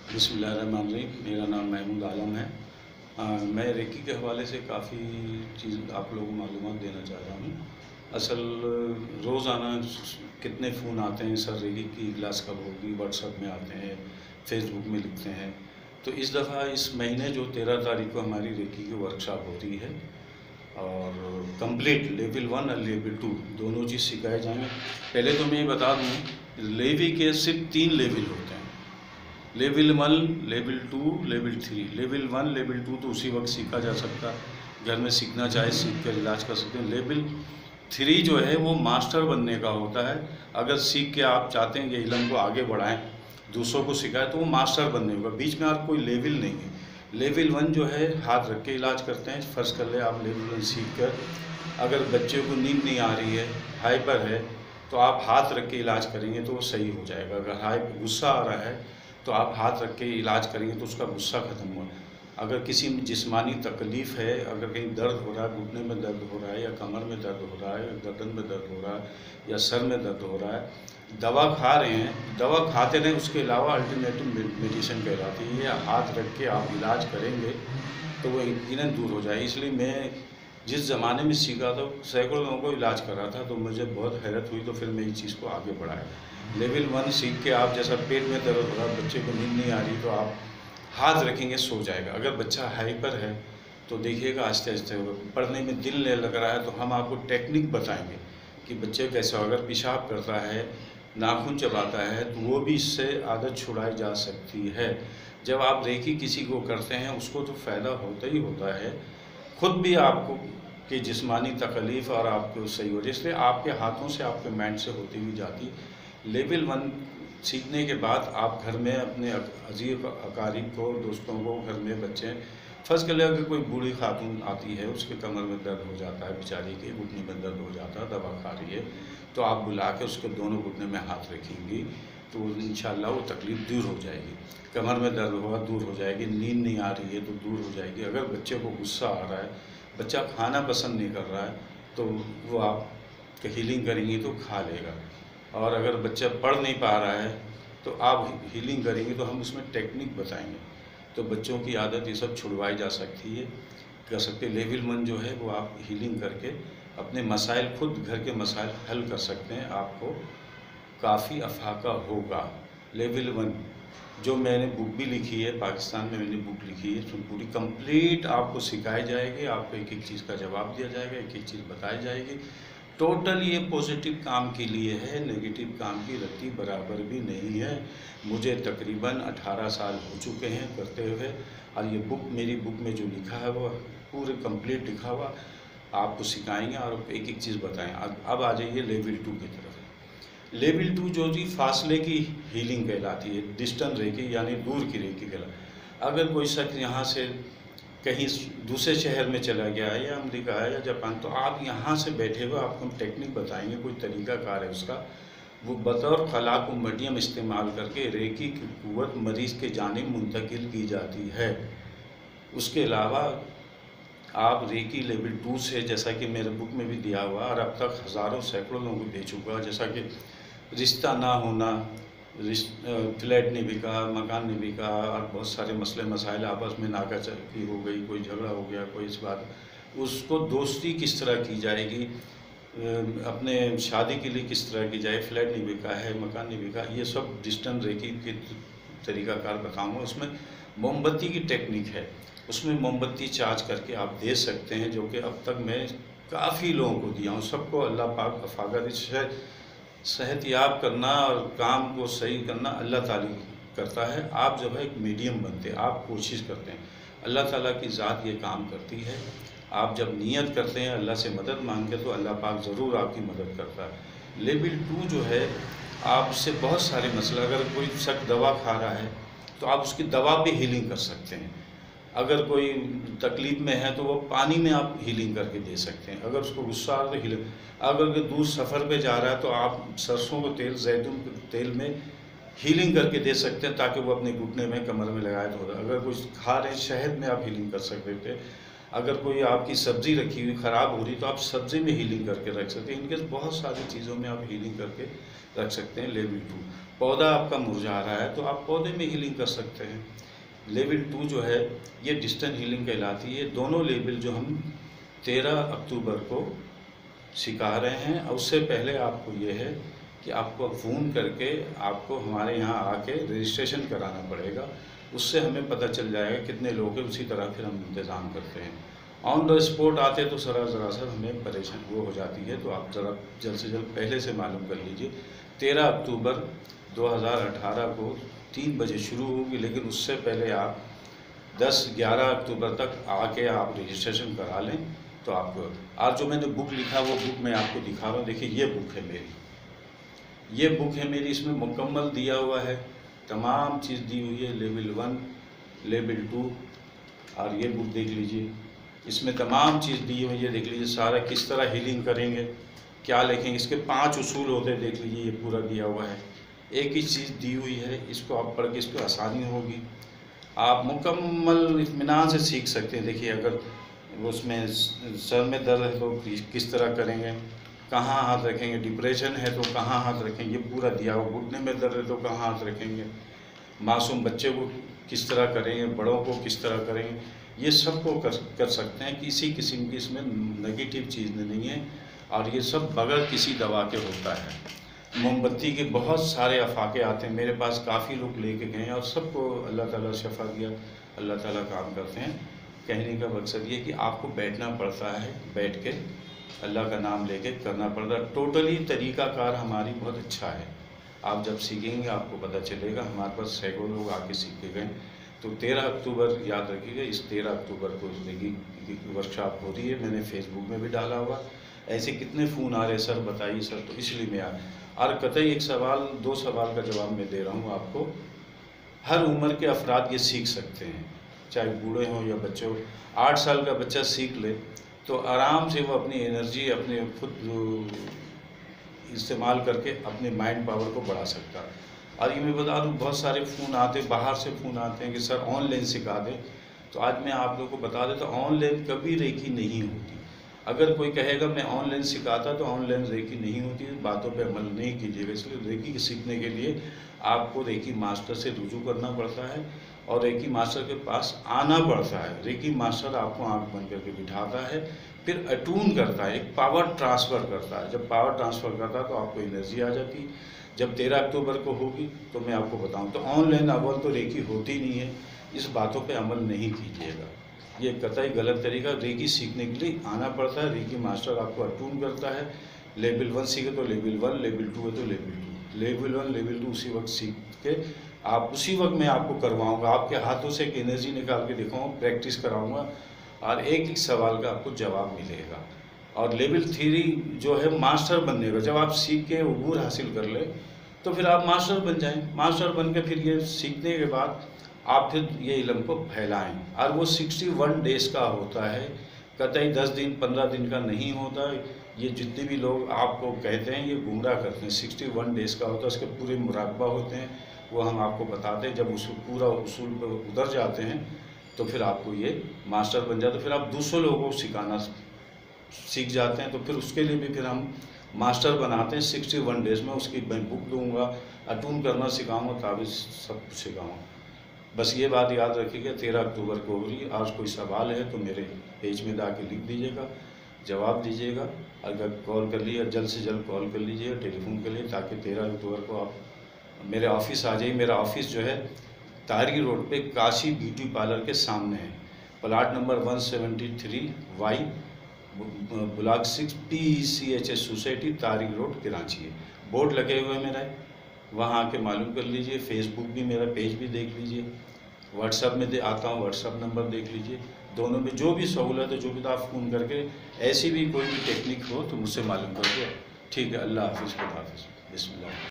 बिस्मिल्लाहिर्रहमानिर्रहीम। मेरा नाम महमूद आलम है। मैं रेकी के हवाले से काफ़ी चीज़ आप लोगों को मालूमात देना चाह रहा हूँ। असल रोज़ाना कितने फ़ोन आते हैं, सर रेकी की क्लास कब होगी, व्हाट्सएप में आते हैं, फेसबुक में लिखते हैं। तो इस दफ़ा इस महीने जो 13 तारीख को हमारी रेकी की वर्कशॉप होती है और कंप्लीट लेवल 1 और लेवल 2 दोनों चीज़ सिखाए जाएंगे। पहले तो मैं ये बता दूँ, लेवी के सिर्फ 3 लेवल होते हैं, level 1, level 2, level 3। Level 1, level 2 तो उसी वक्त सीखा जा सकता, घर में सीखना चाहे सीख कर इलाज कर सकते हैं। लेवल 3 जो है वो मास्टर बनने का होता है। अगर सीख के आप चाहते हैं कि इल्म को आगे बढ़ाएं, दूसरों को सिखाएं, तो वो मास्टर बनने होगा। बीच में आप कोई लेवल नहीं है। लेवल 1 जो है हाथ रख के इलाज करते हैं। फ़र्ज़ कर ले आप लेवल 1 सीख कर, अगर बच्चे को नींद नहीं आ रही है, हाइपर है, तो आप हाथ रख के इलाज करेंगे तो वो सही हो जाएगा। अगर गुस्सा आ रहा है तो आप हाथ रख के इलाज करेंगे तो उसका गुस्सा ख़त्म हुआ। अगर किसी में जिस्मानी तकलीफ़ है, अगर कहीं दर्द हो रहा है, घुटने में दर्द हो रहा है या कमर में दर्द हो रहा है या गर्दन में दर्द हो रहा है या सर में दर्द हो रहा है, दवा खा रहे हैं, दवा खाते रहें, उसके अलावा अल्टरनेटिव मेडिसिन कहलाती है। ये हाथ रख के आप इलाज करेंगे तो वो यकीनन दूर हो जाए। इसलिए मैं जिस ज़माने में सीखा था, सैकड़ों लोगों को इलाज कर रहा था, तो मुझे बहुत हैरत हुई। तो फिर मैं इस चीज़ को आगे बढ़ाया। लेवल 1 सीख के आप, जैसा पेट में दर्द हो रहा है, बच्चे को नींद नहीं आ रही, तो आप हाथ रखेंगे सो जाएगा। अगर बच्चा हाइपर है तो देखिएगा आहिस्ते आहिस्ते होगा। पढ़ने में दिल नहीं लग रहा है तो हम आपको टेक्निक बताएंगे कि बच्चे कैसे, अगर पेशाब करता है, नाखून चबाता है, तो वो भी इससे आदत छुड़ाई जा सकती है। जब आप रेकी किसी को करते हैं उसको तो फ़ायदा होता ही होता है, खुद भी आपको कि जिस्मानी तकलीफ़ और आपको सही हो, इसलिए आपके हाथों से, आपके माइंड से होती हुई जाती। लेवल 1 सीखने के बाद आप घर में अपने अजीब अकारीब को, दोस्तों को, घर में बच्चे, फ़र्ज़ कर ले अगर कोई बूढ़ी खातून आती है, उसके कमर में दर्द हो जाता है, बेचारी के घुटने में दर्द हो जाता है, दवा खा रही है, तो आप बुला के उसके दोनों घुटने में हाथ रखेंगी तो इंशाअल्लाह वो तकलीफ़ दूर हो जाएगी। कमर में दर्द होगा दूर हो जाएगी, नींद नहीं आ रही है तो दूर हो जाएगी। अगर बच्चे को गुस्सा आ रहा है, बच्चा खाना पसंद नहीं कर रहा है, तो वो आप हीलिंग करेंगी तो खा लेगा। और अगर बच्चा पढ़ नहीं पा रहा है तो आप हीलिंग करेंगे तो हम उसमें टेक्निक बताएंगे, तो बच्चों की आदत ये सब छुड़वाई जा सकती है, कर सकते। लेवल 1 जो है वो आप हीलिंग करके अपने मसाइल, खुद घर के मसाइल हल कर सकते हैं, आपको काफ़ी अफाका होगा। लेवल 1 जो मैंने बुक भी लिखी है, पाकिस्तान में मैंने बुक लिखी है, तो पूरी कंप्लीट आपको सिखाई जाएगी, आपको एक एक चीज़ का जवाब दिया जाएगा, एक एक चीज़ बताई जाएगी। टोटल ये पॉजिटिव काम के लिए है, नेगेटिव काम की रत्ती बराबर भी नहीं है। मुझे तकरीबन 18 साल हो चुके हैं करते हुए, और ये बुक, मेरी बुक में जो लिखा है वो पूरे कंप्लीट लिखा हुआ आपको सिखाएंगे और एक एक चीज़ बताएँ। अब आ जाइए लेवल 2 की तरफ। लेवल 2 जो जी फासले की हीलिंग कहलाती है, डिस्टेंस रेकी यानी दूर की रेकी कहलाती। अगर कोई शख्स यहाँ से कहीं दूसरे शहर में चला गया है, या अमेरिका है या जापान, तो आप यहाँ से बैठे हुए आपको हम टेक्निक बताएंगे, कोई तरीक़ाकार है उसका, वो बतौर ख़लाक़ मीडियम इस्तेमाल करके रेकी की क़ुव्वत मरीज़ के जानिब मुंतकिल की जाती है। उसके अलावा आप रेकी लेवल 2 से, जैसा कि मेरे बुक में भी दिया हुआ, और अब तक हज़ारों सैकड़ों लोगों को दे चुका, जैसा कि रिश्ता ना होना, फ्लैट नहीं बिका, मकान नहीं बिका, और बहुत सारे मसले मसाइल, आपस में नाकाचक्की हो गई, कोई झगड़ा हो गया, कोई इस बात, उसको दोस्ती किस तरह की जाएगी, अपने शादी के लिए किस तरह की जाए, फ्लैट नहीं बिका है, मकान नहीं बिका, ये सब डिस्टेंस रेकी के तरीक़ाकार बताऊँगा। उसमें मोमबत्ती की टेक्निक है, उसमें मोमबत्ती चार्ज करके आप दे सकते हैं, जो कि अब तक मैं काफ़ी लोगों को दिया हूँ। सबको अल्लाह पाक अफ़ाक़त सेहतयाब करना और काम को सही करना अल्लाह ताला करता है। आप जब है एक मीडियम बनते हैं, आप कोशिश करते हैं, अल्लाह ताला की ज़ात ये काम करती है। आप जब नियत करते हैं, अल्लाह से मदद मांगते, तो अल्लाह पाक ज़रूर आपकी मदद करता है। लेवल 2 जो है, आपसे बहुत सारे मसले, अगर कोई शख्स दवा खा रहा है तो आप उसकी दवा पे हीलिंग कर सकते हैं। अगर कोई तकलीफ़ में है तो वो पानी में आप हीलिंग करके दे सकते हैं। अगर उसको गुस्सा आ रहा है तो हीलिंग, अगर दूर सफ़र पे जा रहा है तो आप सरसों का तेल, जैतून के तेल में हीलिंग करके दे सकते हैं, ताकि वो अपने घुटने में, कमर में लगाए तो होगा। अगर कुछ खा रहे हैं, शहद में आप हीलिंग कर सकते थे। अगर कोई आपकी सब्ज़ी रखी हुई ख़राब हो रही तो आप सब्ज़ी में हीलिंग करके रख सकते हैं। इनके बहुत सारी चीज़ों में आप हीलिंग करके रख सकते हैं। लेवल 2 पौधा आपका मुरझा रहा है तो आप पौधे में हीलिंग कर सकते हैं। लेवल 2 जो है ये डिस्टेंस हीलिंग कहलाती है। दोनों लेवल जो हम 13 अक्टूबर को सिखा रहे हैं, और उससे पहले आपको ये है कि आपको फ़ोन करके आपको हमारे यहाँ आके रजिस्ट्रेशन कराना पड़ेगा। उससे हमें पता चल जाएगा कितने लोग हैं, उसी तरह फिर हम इंतज़ाम करते हैं। ऑन द स्पॉट आते तो ज़रा सा हमें परेशान वो हो जाती है, तो आप ज़रा जल्द से जल्द पहले से मालूम कर लीजिए। 13 अक्टूबर 2018 को 3 बजे शुरू होगी, लेकिन उससे पहले आप 10-11 अक्टूबर तक आके आप रजिस्ट्रेशन करा लें तो आपको। और जो मैंने बुक लिखा वो बुक मैं आपको दिखा रहा हूँ। देखिए ये बुक है मेरी, ये बुक है मेरी, इसमें मुकम्मल दिया हुआ है, तमाम चीज़ दी हुई है, लेवल 1, लेवल 2। और ये बुक देख लीजिए, इसमें तमाम चीज़ दी हुई है, देख लीजिए सारा किस तरह हीलिंग करेंगे, क्या लिखेंगे, इसके 5 उसूल होते हैं, देख लीजिए ये पूरा दिया हुआ है। एक ही चीज़ दी हुई है, इसको आप पढ़ के इसको आसानी होगी, आप मुकम्मल इत्मीनान से सीख सकते हैं। देखिए अगर उसमें सर में दर्द है तो किस तरह करेंगे, कहाँ हाथ रखेंगे, डिप्रेशन है तो कहाँ हाथ रखेंगे, ये पूरा दिया हुआ। घुटने में दर्द है तो कहाँ हाथ रखेंगे, मासूम बच्चे को किस तरह करेंगे, बड़ों को किस तरह करेंगे, ये सब को कर सकते हैं। किसी किस्म की इसमें नेगेटिव चीज़ नहीं है, और ये सब बगैर किसी दवा के होता है। मोमबत्ती के बहुत सारे अफाके आते हैं, मेरे पास काफ़ी लोग लेके गए हैं और सबको अल्लाह ताला शफा दिया, अल्लाह ताला काम करते हैं। कहने का मकसद ये कि आपको बैठना पड़ता है, बैठ के अल्लाह का नाम लेके करना पड़ता है। टोटली तरीक़ाकार हमारी बहुत अच्छा है, आप जब सीखेंगे आपको पता चलेगा। हमारे पास सैकड़ों लोग आके सीख के गए। तो 13 अक्टूबर याद रखिएगा, इस 13 अक्टूबर को रेकी वर्कशॉप हो रही है, मैंने फेसबुक में भी डाला हुआ। ऐसे कितने फ़ोन आ रहे सर बताइए सर, तो इसलिए मैं और कतई एक सवाल 2 सवाल का जवाब मैं दे रहा हूँ आपको। हर उम्र के अफराद ये सीख सकते हैं, चाहे बूढ़े हों या बच्चे हों। 8 साल का बच्चा सीख ले तो आराम से वो अपनी एनर्जी अपने खुद इस्तेमाल करके अपने माइंड पावर को बढ़ा सकता है। और ये मैं बता दूँ, बहुत सारे फ़ोन आते, बाहर से फ़ोन आते हैं कि सर ऑनलाइन सिखा दें। तो आज मैं आप लोगों को बता देता हूँ, ऑनलाइन कभी रेकी नहीं होती। अगर कोई कहेगा मैं ऑनलाइन सिखाता, तो ऑनलाइन रेकी नहीं होती, बातों पे अमल नहीं कीजिएगा। इसलिए रेकी सीखने के लिए आपको रेकी मास्टर से रुजू करना पड़ता है और रेकी मास्टर के पास आना पड़ता है। रेकी मास्टर आपको आँख बंद करके बिठाता है, फिर अटून करता है, एक पावर ट्रांसफ़र करता है। जब पावर ट्रांसफ़र करता है तो आपको एनर्जी आ जाती है। जब 13 अक्टूबर को होगी तो मैं आपको बताऊँ, तो ऑनलाइन अव्वल तो रेकी होती नहीं है, इस बातों पे अमल नहीं कीजिएगा, ये कतई गलत तरीका। रेकी सीखने के लिए आना पड़ता है, रेकी मास्टर आपको अटून करता है। लेवल 1 सीखे तो लेवल 1, लेवल 2 है तो लेवल 2, लेवल 1 लेवल 2 उसी वक्त सीख के आप उसी वक्त मैं आपको करवाऊँगा, आपके हाथों से एक एनर्जी निकाल के दिखाऊँगा, प्रैक्टिस कराऊँगा और एक एक सवाल का आपको जवाब मिलेगा। और लेवल 3 जो है मास्टर बनने का, जब आप सीख के उबूर हासिल कर ले तो फिर आप मास्टर बन जाएं। मास्टर बन के फिर ये सीखने के बाद आप फिर ये इल्म को फैलाएं। और वो 61 डेज़ का होता है, कतई 10 दिन 15 दिन का नहीं होता। ये जितने भी लोग आपको कहते हैं ये गुमराह करते हैं। 61 डेज़ का होता है, उसके पूरे मुराकबा होते हैं, वो हम आपको बताते हैं। जब उस पूरा उसूल पर उतर जाते हैं तो फिर आपको ये मास्टर बन जाता है। फिर आप दूसरों लोगों को सिखाना सीख जाते हैं, तो फिर उसके लिए भी फिर हम मास्टर बनाते हैं। 61 डेज़ में उसकी मैं बुक दूंगा, अटून करना सिखाऊंगा, ताबीज़ सब कुछ सिखाऊंगा। बस ये बात याद रखिएगा, 13 अक्टूबर को हो रही है। आज कोई सवाल है तो मेरे पेज में जाके लिख दीजिएगा, जवाब दीजिएगा। अगर कॉल कर लीजिए, जल्द से जल्द कॉल कर लीजिए टेलीफोन के लिए, ताकि 13 अक्टूबर को आप मेरे ऑफिस आ जाइए। मेरा ऑफिस जो है ताहरी रोड पे काशी ब्यूटी पार्लर के सामने है, plot number 173Y, block 6, PECHS society, tahari road, Karachi है। बोर्ड लगे हुए मेरा, वहाँ आके मालूम कर लीजिए। फेसबुक भी मेरा पेज भी देख लीजिए, व्हाट्सअप में आता हूँ, व्हाट्सअप नंबर देख लीजिए। दोनों में जो भी सहूलत है, जो भी आप फ़ोन करके ऐसी भी कोई भी टेक्निक हो तो मुझसे मालूम कर दो। ठीक है, अल्लाह हाफिज़, खुदा हाफिज़, बिस्मिल्लाह।